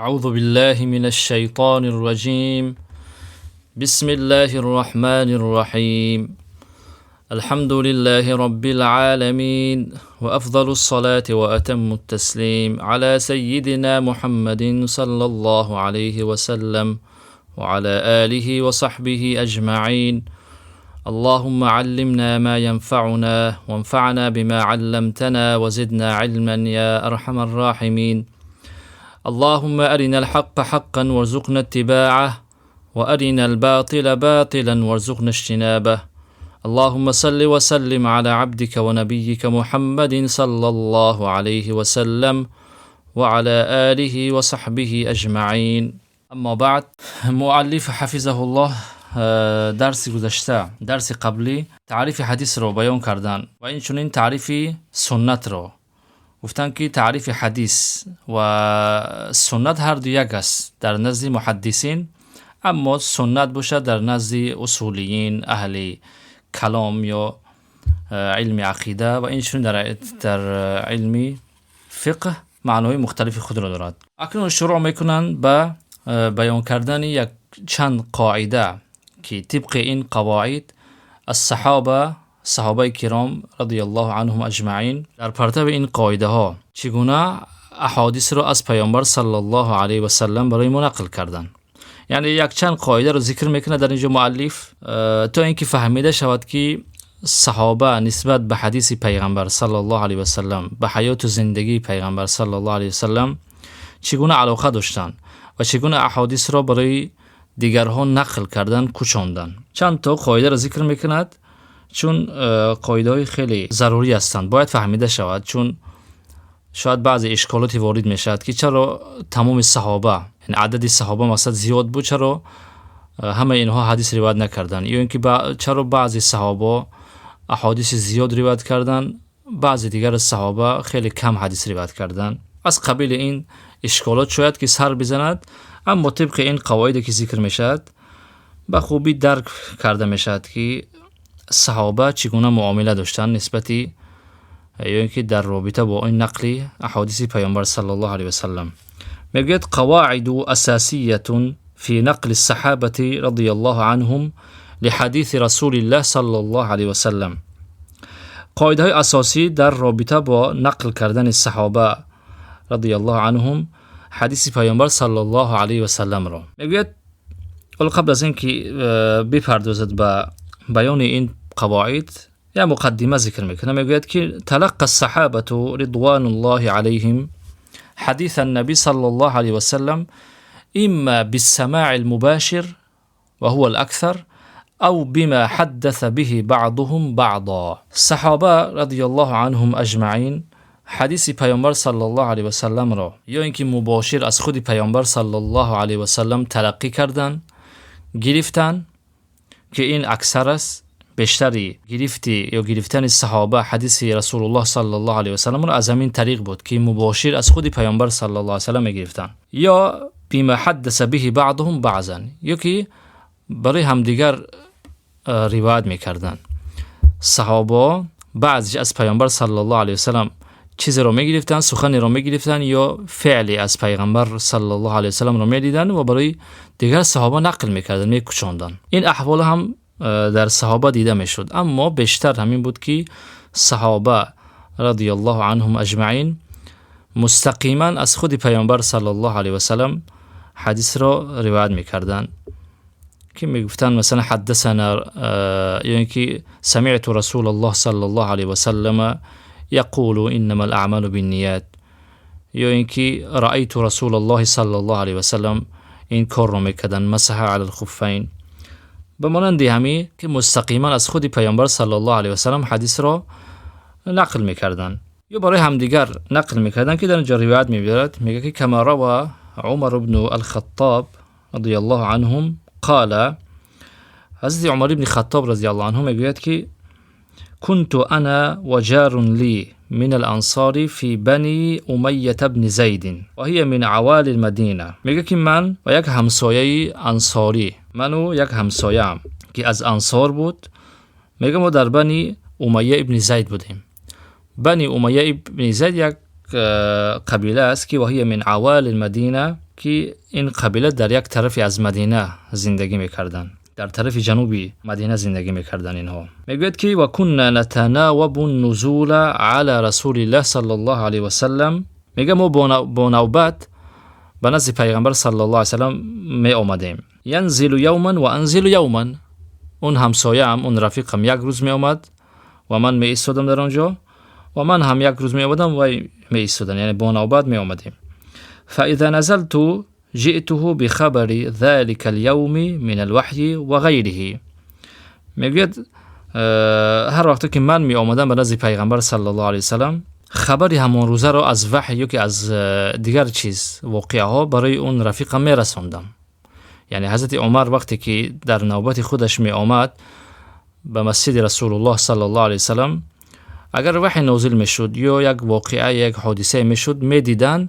أعوذ بالله من الشيطان الرجيم. بسم الله الرحمن الرحيم. الحمد لله رب العالمين، وأفضل الصلاة وأتم التسليم على سيدنا محمد صلى الله عليه وسلم وعلى آله وصحبه أجمعين. اللهم علمنا ما ينفعنا وانفعنا بما علمتنا وزدنا علما يا أرحم الراحمين. اللهم أرنا الحق حقا وارزقنا اتباعه، وأرنا الباطل باطلا وارزقنا اجتنابه. اللهم صل وسلم على عبدك ونبيك محمد صلى الله عليه وسلم وعلى آله وصحبه أجمعين. اما بعد، مؤلف حفظه الله درس گذشته، درس قبلی تعریف حدیث رو بیان کردن و این چنین تعریف سنت رو گفتن که تعریف حدیث و سنت هر دو یک است در نزد محدثین، اما سنت باشه در نزد اصولیین اهل کلام یا علم عقیده و این چنین در علم فقه معنای مختلف خود را دارد. اکنون شروع میکنن به بیان کردن یک چند قاعده که طبق این قواعد صحابه کرام رضی الله عنهم اجمعین در پرتو این قاعده ها چگونه احادیث را از پیامبر صلی الله علیه و سلم برای ما نقل کردن. یعنی یک چند قاعده رو ذکر میکنه در اینجا مؤلف تا اینکه فهمیده شود که صحابه نسبت به حدیث پیغمبر صلی الله علیه و سلم، به حیات و زندگی پیغمبر صلی الله علیه و سلم چگونه علاقه داشتن و چگونه احادیث را برای دیگرها نقل کردن، کوچاندن. چند تا قاعده را ذکر میکند چون قاعده های خیلی ضروری هستند، باید فهمیده شود، چون شاید بعضی اشکالاتی وارد میشد که چرا تمام صحابه، یعنی عدد صحابه مثلا زیاد بود، چرا همه اینها حدیث روایت نکردن، یا اینکه چرا بعضی صحابه احادیث زیاد روایت کردن، بعضی دیگر صحابه خیلی کم حدیث روایت کردن. از قبیل این اشکالات شاید که سر بزند، اما طبق این قواعدی که ذکر میشد به خوبی درک کرده میشد که صحابه چگونه معامله داشتن نسبتی یا اینکه در رابطه با این نقل احادیث پیامبر صلی الله علیه و سلم. میگوید قواعد اساسیه فی نقل الصحابه رضی الله عنهم لحدیث رسول الله صلی الله علیه و سلم. قاعده های اساسی در رابطه با نقل کردن صحابه رضی الله عنهم حدیث پیامبر صلی الله علیه و سلم را میگوید. قبل از اینکه بپردازد به بیان این قواعد یا مقدمه ذکر میکنه، میگوید که تلقى الصحابه رضوان الله علیهم حدیث النبی صلی الله علیه و سلم اما بالسماع المباشر وهو الاكثر او بما حدث به بعضهم بعضا. صحابه رضی الله عنهم اجمعین حدیث پیامبر صلی الله علیه و سلم را یا اینکه مباشر از خود پیامبر صلی الله علیه و سلم تلقی کردن، گرفتن، که این اکثر است، بیشتری گرفتن صحابه حدیث رسول الله صلی الله علیه و سلم را از همین طریق بود که مباشر از خود پیامبر صلی الله علیه و سلم گرفتن، یا بما حدث به بعضهم بعضا، یا که برای همدیگر روایت میکردن. صحابه بعضی از پیامبر صلی الله علیه و سلم چیزی را میگرفتن، سخنی را میگرفتن یا فعلی از پیغمبر صلی الله علیه و سلم را میدیدن و برای دیگر صحابه نقل میکردن، میکوچاندن. این احوال هم در صحابه دیده میشد، اما بیشتر همین بود که صحابه رضی الله عنهم اجمعین مستقیما از خود پیامبر صلی الله علیه و سلم حدیث را روایت میکردن، که میگفتن مثلا حدثنا، یعنی که سمعت رسول الله صلی الله علیه و سلم یقول انما الاعمال بالنیات، یا اینکه رأیت رسول الله صلی الله علیه و سلم این کار رو میکردن، مسح علی الخفین. به مانند همی که مستقیما از خود پیامبر صلی الله علیه و سلم حدیث را نقل میکردن یا برای همدیگر نقل میکردن، که در اینجا روایت میبرد، میگه که کما روى عمر بن الخطاب رضی الله عنهم قال، حضرت عمر بن خطاب رضی الله عنه میگوید که كنت انا وجار لي من الانصار في بني امیه بن زید و هي من عوال المدینه. میگه که من و یک همسایه انصاری، من و یک همسایم که از انصار بود، میگه ما در بنی امیه ابن زید بودیم. بنی امیه ابن زید یک قبیله است که وهی من عوال المدینه، که این قبیله در یک طرفی از مدینه زندگی میکردن، در طرف جنوبی مدینه زندگی میکردن اینها. میگوید که و كنا نتناوب النزول على رسول الله صلی الله علیه و سلم. میگه ما با نوبت به نزد پیغمبر صلی الله علیه و سلم می آمدیم. ینزل یوما و انزل یوما. اون همسایه‌ام، اون رفیقم یک روز می آمد و من می ایستادم در آنجا و من هم یک روز می آمدم و می ایستادم، یعنی با نوبت می آمدیم. فاذا نزلت جئته بخبر ذلك اليوم من الوحی و غیره. میگوید هر وقت که من می آمدم به نزد پیغمبر صلی الله علیه و سلم، خبری همون روزه را از وحی یا که از دیگر چیز واقعه ها برای اون رفیقم می رسوندم. یعنی حضرت عمر وقتی که در نوبت خودش می آمد به مسجد رسول الله صلی الله علیه و سلم، اگر وحی نازل می شد یا یک واقعه یک حادثه می شد، می دیدن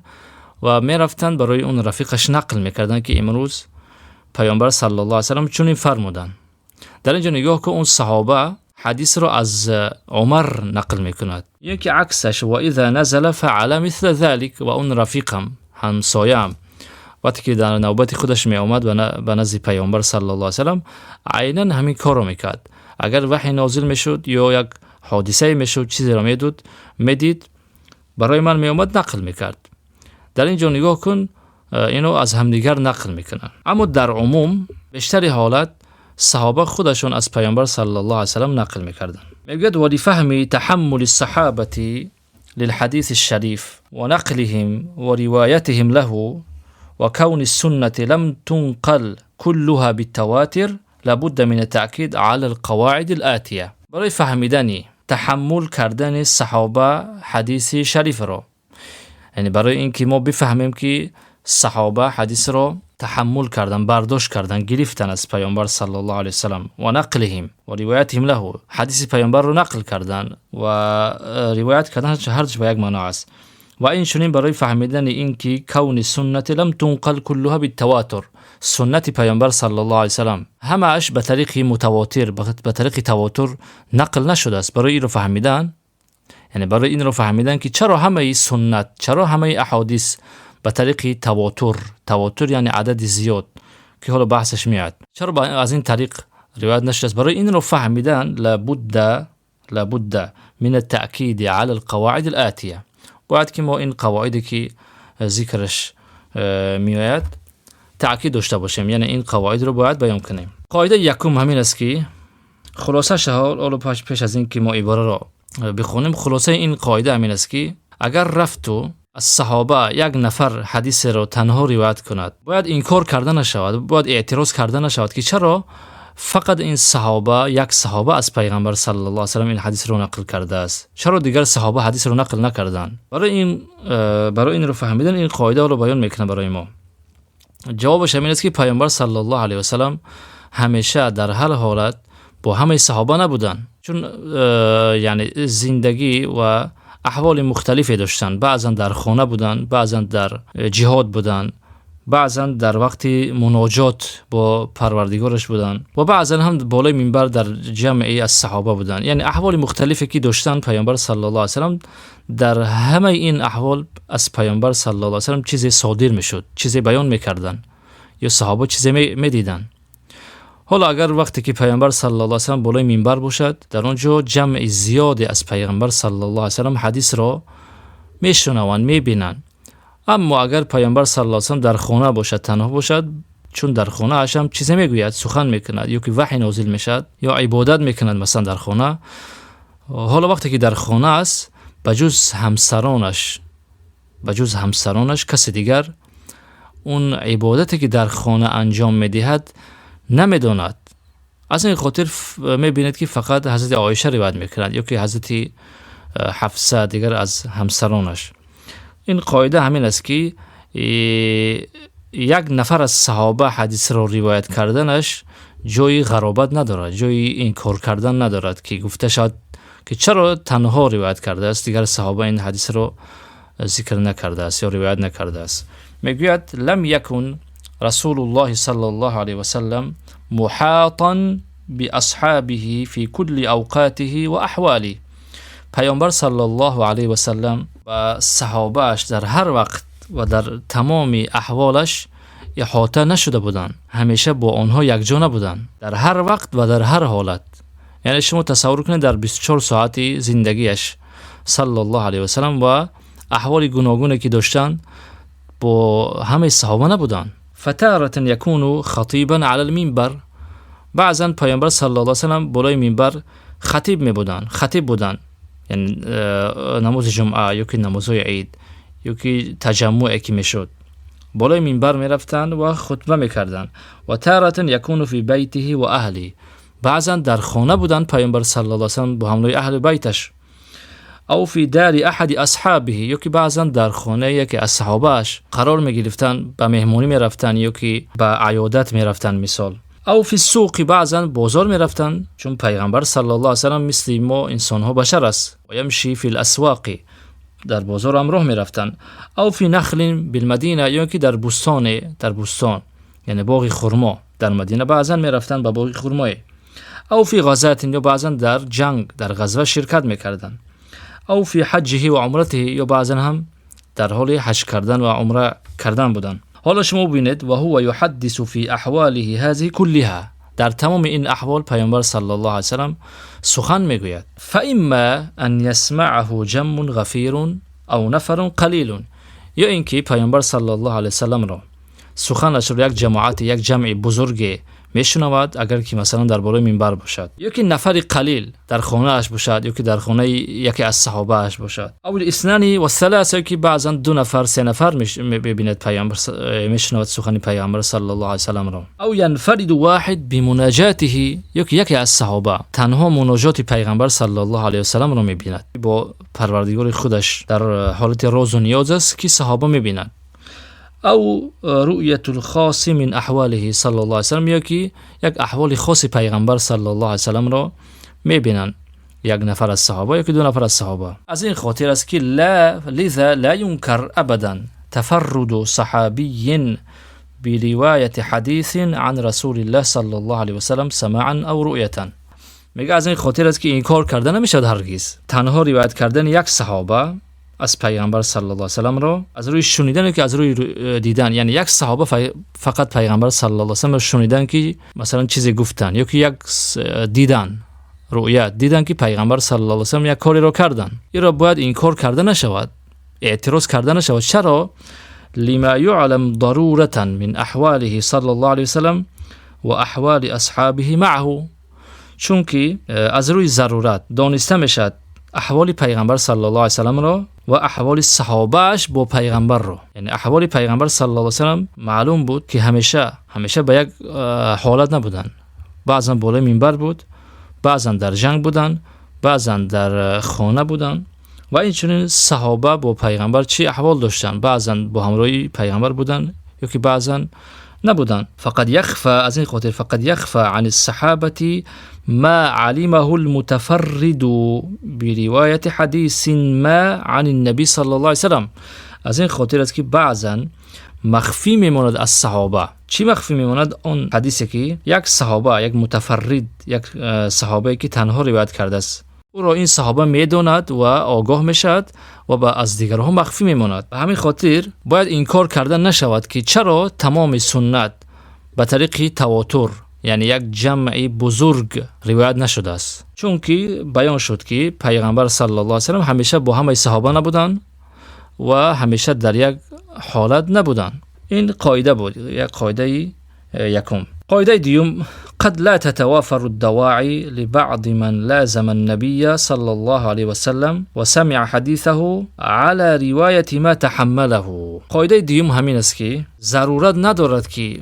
و می رفتن برای اون رفیقش نقل می کردن که امروز پیامبر صلی الله علیه و سلم چنین فرمودن. در اینجا نگاه که اون صحابه حدیث رو از عمر نقل می کند. یکی عکسش و اذا نزل فعل مثل ذلك. و اون رفیقم، همسایم، وقتی که در نوبت خودش می آمد به نزد پیامبر صلی الله علیه و سلم، عیناً همین کار رو میکرد. اگر وحی نازل می شد یا یک حادثه می شد، چیزی رو می دید، برای من می آمد نقل میکرد. در اینجا نگاه کن، اینو از همدیگر نقل میکنن. اما در عموم بیشتر حالت صحابه خودشون از پیامبر صلی الله علیه و سلم نقل میکردن. میگوید ولفهم تحمل الصحابه للحديث الشريف ونقلهم وروايتهم له وكون السنة لم تنقل كلها بالتواتر لابد من التأكيد على القواعد الآتية. برای فهمیدن تحمل کردن صحابه حدیث شریف رو، یعنی برای اینکه ما بفهمیم که صحابه حدیث رو تحمل کردن، برداشت کردن، گرفتن از پیامبر صلی الله علیه و سلم، و نقلهم و روایتهم له، حدیث پیامبر رو نقل کردن و روایت کردن، هر چه به یک معنا است. و این چنین برای فهمیدن این که کون سنت لم تنقل كلها بالتواتر، سنت پیامبر صلی الله علیه و سلم همه‌اش به طریق متواتر، به طریق تواتر نقل نشده است. برای این رو فهمیدن، یعنی برای این رو فهمیدن که چرا همه سنت، چرا همه احادیث به طریق تواتر یعنی عدد زیاد که حالا بحثش میاد، چرا از این طریق روایت نشده. برای این رو فهمیدن لابد من التأکید على القواعد الآتیه. باید که ما این قواعدی که ذکرش میآید تأکید داشته باشیم، یعنی این قواعد رو باید بیان کنیم. قاعده یکم همین است که خلاصه حالا پیش از این که ما عباره را بخونیم، خلاصه این قاعده همین است که اگر رفتو از صحابه یک نفر حدیث رو تنها روایت کند، باید انکار کرده نشود، باید اعتراض کرده نشود که چرا فقط این صحابه، یک صحابه از پیغمبر صلی الله علیه و سلم این حدیث رو نقل کرده است، چرا دیگر صحابه حدیث رو نقل نکردن. برای این رو فهمیدن این قاعده رو بیان میکنه برای ما. جوابش همین است که پیامبر صلی الله علیه و سلم همیشه در هر حالت با همه صحابه نبودن، چون یعنی زندگی و احوال مختلفی داشتن. بعضا در خانه بودن، بعضا در جهاد بودن، بعضا در وقت مناجات با پروردگارش بودن و بعضا هم بالای منبر در جمعی از صحابه بودن. یعنی احوال مختلفی که داشتن پیامبر صلی الله علیه و سلم، در همه این احوال از پیامبر صلی الله علیه و سلم چیزی صادر میشد، چیزی بیان میکردن یا صحابه چیزی میدیدن. حالا اگر وقتی که پیامبر صلی الله علیه و سلم بالای منبر باشد، در اونجا جمع زیادی از پیامبر صلی الله علیه و سلم حدیث را میشنوند، میبینند. اما اگر پیامبر صلی الله علیه و سلم در خانه باشد، تنها باشد، چون در خانه اش هم چیزی میگوید، سخن میکند یا که وحی نازل میشد یا عبادت میکند مثلا در خانه، حالا وقتی که در خانه است بجز همسرانش کسی دیگر اون عبادتی که در خانه انجام میدهد نمیداند. از این خاطر میبینید که فقط حضرت عایشه روایت میکند یا که حضرت حفصه دیگر از همسرانش. این قاعده همین است که یک نفر از صحابه حدیث را روایت کردنش جای غرابت ندارد، جای انکار کردن ندارد که گفته شد که چرا تنها روایت کرده است، دیگر صحابه این حدیث را ذکر نکرده است یا روایت نکرده است. میگوید لم یکن رسول الله صلی الله علیه و سلم محاطا باصحابه فی کل اوقاته و احواله. پیامبر صلی الله علیه و سلم و صحابهش در هر وقت و در تمام احوالش احاطه نشده بودند. همیشه با آنها یکجا نبودند در هر وقت و در هر حالت. یعنی شما تصور کنید در 24 ساعت زندگیش صلی الله علیه و سلم و احوال گوناگونی که داشتن با همه صحابه نبودند. فتارة یکون خطیبا علی المنبر، بعضا پیامبر صلی الله علیه و سلم بالای منبر خطیب بودند، یعنی نماز جمعه یا که نماز عید یا که تجمعی که میشد بالای منبر میرفتند و خطبه میکردند. و تارة یکون فی بیته و اهلی، بعضا در خانه بودند پیامبر صلی الله علیه و سلم با همراه اهل بیتش. او فی دار احد اصحابه، یا که بعضا در خانه یکی از صحابهش قرار میگرفتن، به مهمانی میرفتن یا که به عیادت میرفتن مثال. او فی السوق، بعضا بازار میرفتن، چون پیغمبر صلی الله علیه و سلم مثل ما انسان ها بشر است. و یمشی فی الاسواق، در بازار هم راه میرفتن. او فی نخل بالمدینه، یا که در بوستان یعنی باغ خرما در مدینه بعضا میرفتن به باغ خرما. او فی غزات، یا بعضا در جنگ در غزوه شرکت میکردن. او فی حجه و عمرته، یا بعضا هم در حال حج کردن و عمره کردن بودن. حالا شما ببینید و هو یحدث فی احواله هذه كلها، در تمام این احوال پیامبر صلی الله علیه و سلم سخن میگوید. فاما ان یسمعه جم غفیر او نفر قلیل، یا اینکه پیامبر صلی الله علیه و سلم را سخنش را یک جمع بزرگ میشنود، اگر که مثلا در بالای منبر باشد، یا که نفر قلیل در خانه اش باشد، یا که در خانه یکی از صحابه اش باشد. او الاثنان و الثلاثه، که بعضا 2 نفر 3 نفر میبیند پیامبر میشنود سخن پیامبر صلی الله علیه و سلم را. او ينفرد واحد بمناجاته، یا که یکی از صحابه تنها مناجات پیغمبر صلی الله علیه و سلم را میبیند، با پروردگار خودش در حالت راز و نیاز است که صحابه میبینند. او رؤیت الخاص من احواله صلی الله علیه و سلم، یا که یک احوال خاص پیغمبر صلی الله علیه و سلم را میبینند، یک نفر از صحابه یا که 2 نفر از صحابه. از این خاطر است که لذا لا ينكر ابدا تفرد صحابی بروایت حدیث عن رسول الله صلی الله علیه و سلم سماعا او رؤیتا. میگه از این خاطر است که این کار کردن نمیشد هرگز، تنها روایت کردن یک صحابه از پیغمبر صلی الله علیه و سلم را از روی شنیدن که از روی دیدن، یعنی یک صحابه فقط پیغمبر صلی الله علیه و سلم شنیدن که مثلا چیزی گفتن، یا که یک دیدن رؤیت دیدن که پیغمبر صلی الله علیه و سلم یک کاری را کردن، این را باید این کار کرده نشود، اعتراض کرده نشود. چرا؟ لما يعلم ضرورة من احواله صلی الله علیه و سلم و احوال اصحابه معه، چون که از روی ضرورت دانسته میشد احوال پیغمبر صلی الله علیه و سلم را و احوال صحابهش با پیغمبر را. یعنی احوال پیغمبر صلی الله علیه و سلم معلوم بود که همیشه به یک حالت نبودن، بعضا بالای منبر بود، بعضا در جنگ بودن، بعضا در خانه بودن. و اینچنین صحابه با پیغمبر چی احوال داشتن، بعضا با همراهی پیغمبر بودن یا که بعضا نبودن. فقد يخفى، از این خاطر فقد يخفى عن الصحابة ما علمه المتفرد برواية حديث ما عن النبي صلی الله علیه وسلم. از این خاطر است که بعضا مخفی میماند از صحابه. چی مخفی میماند؟ اون حدیثی که یک صحابه، یک متفرد، یک صحابه که تنها روایت کرده است، او را این صحابه میداند و آگاه میشد و با از دیگرها مخفی میماند. به همین خاطر باید این کار کردن نشود که چرا تمام سنت به طریق تواتر، یعنی یک جمع بزرگ روایت نشده است، چون که بیان شد که پیغمبر صلی الله علیه و سلم همیشه با همه صحابه نبودن و همیشه در یک حالت نبودن. این قاعده بود، یک قاعده یکم. قاعده دیوم: قد لا تتوافر الدواعي لبعض من لازم النبي صلى الله عليه وسلم وسمع حديثه على رواية ما تحمله. قاعده دیوم همین است که ضرورت ندارد که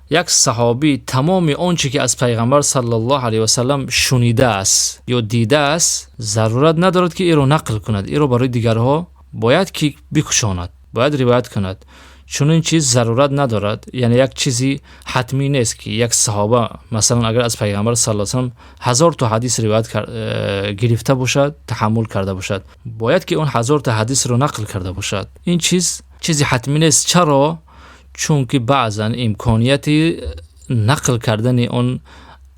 یک صحابی تمام آنچه که از پیغمبر صلی الله علیه و سلم شنیده است یا دیده است، ضرورت ندارد که این رو نقل کند، این رو برای دیگرها باید که بکشاند، باید روایت کند. چون این چیز ضرورت ندارد، یعنی یک چیزی حتمی نیست که یک صحابه مثلا اگر از پیغمبر صلی الله علیه و سلم 1000 تا حدیث روایت گرفته باشد، تحمل کرده باشد، باید که اون 1000 تا حدیث رو نقل کرده باشد. این چیزی حتمی نیست. چرا؟ چون که بعضا امکانیت نقل کردن اون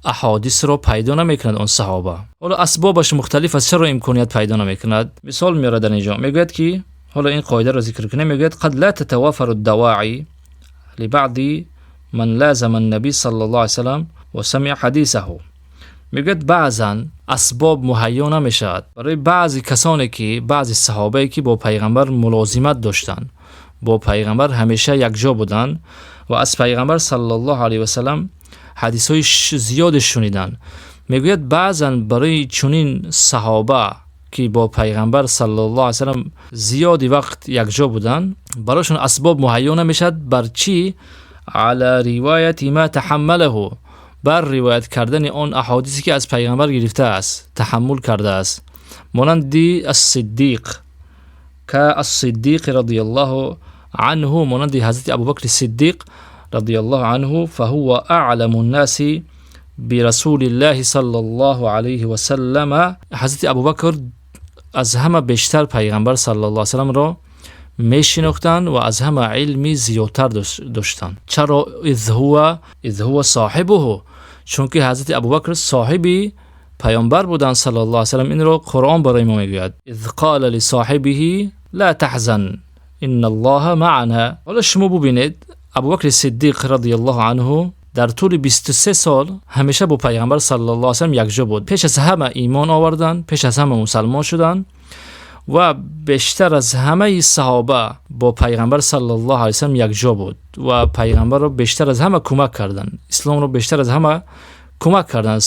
احادیث رو پیدا نمیکند اون صحابه. حالا اسبابش مختلف است چرا امکانیت پیدا نمیکند. مثال میاره در اینجا، میگوید که حالا این قاعده رو ذکر کنه، میگه قد لا تتوافر الدواعی لبعض من لازم النبی صلی الله علیه وسلم و سمع حدیثه. میگه بعضا اسباب مهیا نمیشد برای بعضی کسانی که بعضی صحابه که با پیغمبر ملازمت داشتن، با پیغمبر همیشه یک جا بودن و از پیغمبر صلی الله علیه و سلم حدیث های زیاد شنیدن. میگوید بعضا برای چنین صحابه که با پیغمبر صلی الله علیه و سلم زیادی وقت یک جا بودن، برایشون اسباب مهیا نمیشد بر چی؟ علی روایت ما تحمله، بر روایت کردن آن احادیثی که از پیغمبر گرفته است، تحمل کرده است. مانند الصدیق که الصدیق رضی الله عنه، مانند حضرت ابوبکر صدیق رضی الله عنه، فهو اعلم الناس برسول الله صلی الله علیه و سلم. حضرت ابوبکر از همه بیشتر پیغمبر صلی الله علیه و سلم را میشناختند و از همه علمی زیادتر داشتند. چرا؟ اذ هو صاحبه، چون که حضرت ابوبکر صاحبی پیامبر بودند صلی الله علیه و سلم. این را قرآن برای ما میگوید اذ قال لصاحبه لا تحزن ان الله معنا. حالا شما ببینید ابوبکر صدیق رضی الله عنه در طول 23 سال همیشه با پیغمبر صلی الله علیه و سلم یک جا بود. پیش از همه ایمان آوردن، پیش از همه مسلمان شدن و بیشتر از همه صحابه با پیغمبر صلی الله علیه و سلم یک جا بود و پیغمبر رو بیشتر از همه کمک کردن، اسلام رو بیشتر از همه کمک کردن.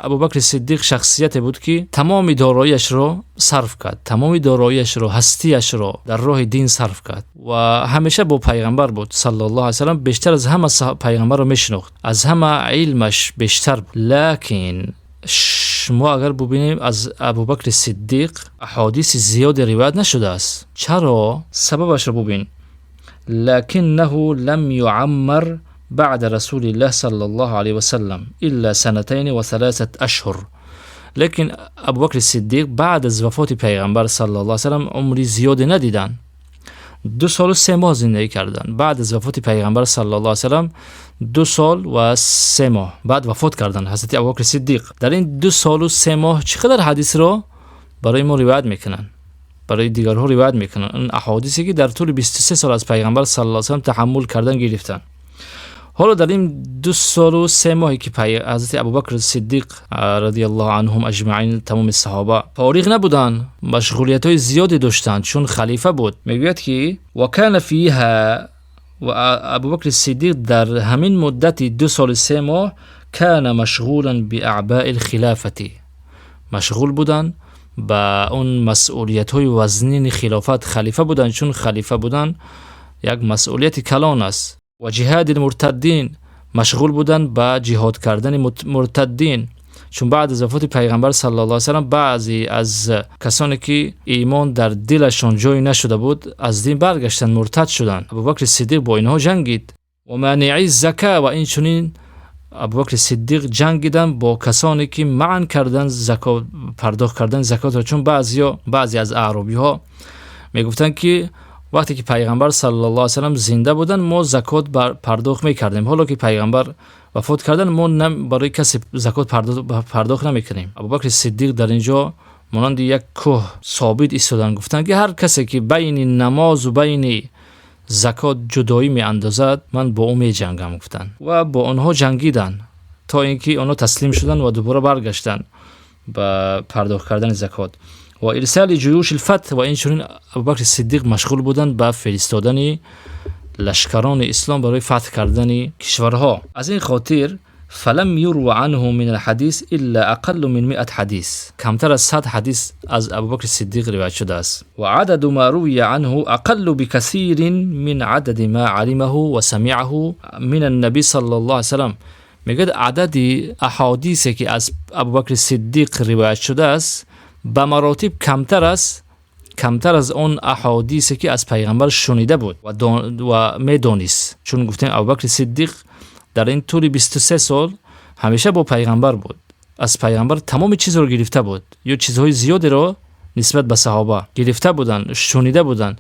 ابوبکر صدیق شخصیت بود که تمام داراییش رو صرف کرد، تمام داراییش رو، هستیش رو در راه دین صرف کرد و همیشه با پیغمبر بود صلی الله علیه و سلم. بیشتر از همه پیغمبر رو میشناخت، از همه علمش بیشتر بود. لکن شما اگر ببینیم از ابوبکر صدیق احادیث زیاد روایت نشده است. چرا؟ سببش رو ببین. لکنه لم يعمر بعد رسول الله صلی الله علیه و سلم الا 2 و 3 اشهر. لیکن ابوبکر صدیق بعد از وفات پیغمبر صلی الله علیه و سلم عمری زیاد ندیدن، 2 سال و 3 ماه زندگی کردن. بعد از وفات پیغمبر صلی الله علیه و سلم 2 سال و 3 ماه بعد وفات کردن حضرت ابوبکر صدیق. در این 2 سال و 3 ماه چقدر حدیث رو برای ما روایت میکنن، برای دیگرها روایت میکنن، این احادیثی که در طول 23 سال از پیغمبر صلی الله علیه و سلم تحمل کردن گرفتن. حالا در این 2 سال و 3 ماهی که حضرت ابوبکر صدیق رضی الله عنهم اجمعین تمام صحابه فارغ نبودن، مشغولیت های زیادی داشتند چون خلیفه بود. میگوید که و کان فیها، و ابوبکر صدیق در همین مدت 2 سال و 3 ماه کان مشغولا باعباء الخلافتی، مشغول بودن با اون مسئولیت های وزنین خلافت. خلیفه بودن، چون خلیفه بودن یک مسئولیت کلان است. و جهاد المرتدین، مشغول بودن با جهاد کردن مرتدین، چون بعد از وفات پیغمبر صلی الله علیه و سلم بعضی از کسانی که ایمان در دلشان جای نشده بود از دین برگشتن، مرتد شدن. ابوبکر صدیق با اینها جنگید. و مانعی زکات، و این چنین ابوبکر صدیق جنگیدن با کسانی که منع کردن زکات، پرداخت کردن زکات را. چون بعضی از اعرابی ها میگفتن که وقتی که پیغمبر صلی الله علیه و سلم زنده بودن ما زکات پرداخت میکردیم، حالا که پیغمبر وفات کردن ما برای کسی زکات پرداخت نمیکنیم. ابوبکر صدیق در اینجا مانند یک کوه ثابت ایستادن، گفتن که هر کسی که بین نماز و بین زکات جدایی می اندازد من با او می جنگم گفتن. و با آنها جنگیدن تا اینکه آنها تسلیم شدن و دوباره برگشتن با پرداخت کردن زکات. و ارسال جیوش الفتح، و این چنین ابوبکر صدیق مشغول بودن به فرستادن لشکران اسلام برای فتح کردن کشورها. از این خاطر فلم يروى عنه من الحديث الا اقل من 100 حدیث، کمتر از 100 حدیث از ابوبکر صدیق روایت شده است. و عدد ما روی عنه اقل بكثير من عدد ما علمه و سمعه من النبي صلی الله علیه و سلم. میگه عدد احادیثی که از ابوبکر صدیق روایت شده است به مراتب کمتر از اون احادیثی که از پیغمبر شنیده بود و میدونست. چون گفتیم ابوبکر صدیق در این طول 23 سال همیشه با پیغمبر بود، از پیغمبر تمام چیز رو گرفته بود، یا چیزهای زیادی رو نسبت به صحابه گرفته بودن، شنیده بودن،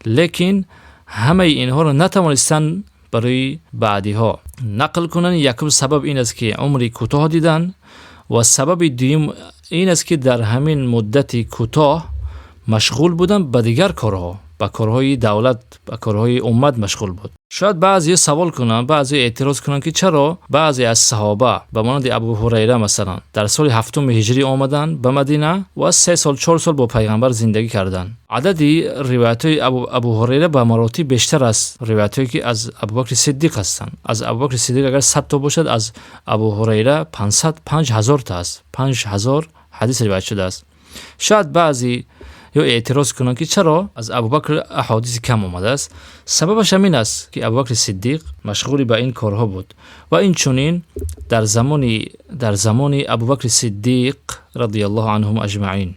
لیکن همه اینها رو نتوانستن برای بعدی ها نقل کنن. یکم سبب این است که عمری کوتاه دیدن و سبب دوم این است که در همین مدت کوتاه مشغول بودن به دیگر کارها، با کارهای دولت، با کارهای امت مشغول بود. شاید بعضی سوال کنن، بعضی اعتراض کنن که چرا بعضی از صحابه به مانند ابو هریره مثلا در سال 7 هجری آمدن به مدینه و 3 سال 4 سال با پیغمبر زندگی کردن. عددی روایت‌های ابو هریره به مراتب بیشتر از روایت‌هایی که از ابوبکر صدیق هستند. از ابوبکر صدیق اگر 100 تا باشد، از ابو هریره 5000 تا است. 5000 حدیث روایت شده است. شاید بعضی یا اعتراض کنن که چرا از ابوبکر احادیث کم آمده است. سببش همین است که ابوبکر صدیق مشغول به این کارها بود و این چنین در زمان ابوبکر صدیق رضی الله عنهم اجمعین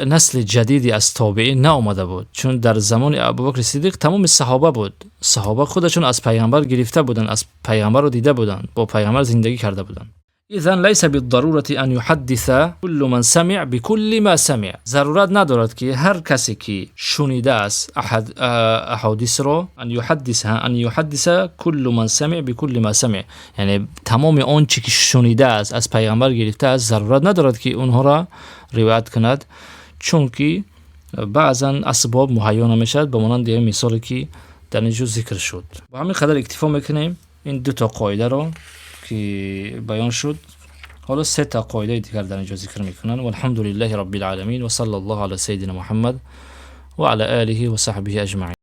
نسل جدیدی از تابعین نه آمده بود، چون در زمان ابوبکر صدیق تمام صحابه بود. صحابه خودشون از پیغمبر گرفته بودند، از پیغمبر رو دیده بودند، با پیغمبر زندگی کرده بودند. اذن ليس بالضرورة ان يحدث كل من سمع بكل ما سمع. ضرورت ندارد که هر کسی که شنیده است احادیث رو ان يحدث كل من سمع بكل ما سمع، یعنی تمام آن چی که شنیده است از پیغمبر گرفته است ضرورت ندارد که اونها را روایت کند، چون که بعضا اسباب مهیا نمیشد، به مانند مثالی که در اینجا ذکر شد. با همین قدر اکتفا میکنیم. این 2 قاعده رو که بیان شد، حالا 3 قاعده دیگر در اینجا ذکر میکنن. والحمد لله رب العالمین و صلی الله علی سیدنا محمد و علی آله و صحبه اجمعین.